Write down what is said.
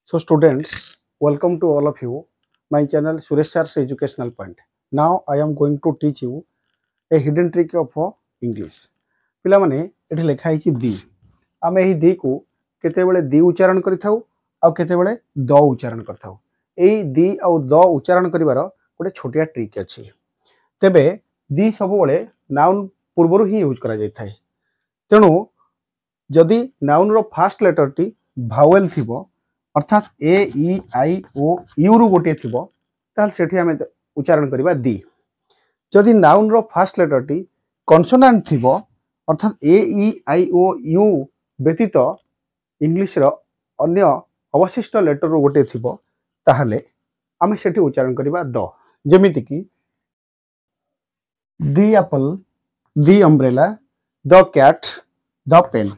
So students, welcome to all of you. My channel Suresh Sir's Educational Point. Now I am going to teach you a hidden trick of English. ପିଲାମାନେ ଏଠି ଲେଖା ହେଇଛି ଦି ଆମେ ଏହି ଦି କୁ କେତେବେଳେ ଦି ଉଚ୍ଚାରଣ କରିଥାଉ ଆଉ କେତେବେଳେ ଦ ଉଚ୍ଚାରଣ କରିଥାଉ ଏଇ ଦି ଆଉ ଦ ଉଚ୍ଚାରଣ କରିବାର ଗୋଟେ ଛୋଟିଆ ଟ୍ରିକ୍ ଅଛି ତେବେ ଦି ସବୁବେଳେ ନାउନ୍ ପୂର୍ବରୁ ହିଁ ୟୁଜ୍ କରାଯାଇଥାଏ ତେଣୁ ଯଦି ନାउନ୍ ର ଫାଷ୍ଟ ଲେଟରଟି ଭାୱେଲ୍ थिबो अर्थात ए ई आई ओ यू रु गोटे थिबो ताल सेठी हमें उच्चारण करबा दी जदि noun row first letter T consonant थिबो अर्थात ए ई आई ओ यू व्यतीत इंग्लिश रो अन्य अवशिष्ट लेटर रु गोटे थिबो ताहले हमें सेठी उच्चारण करबा द जेमिति की the apple the umbrella the cat the pen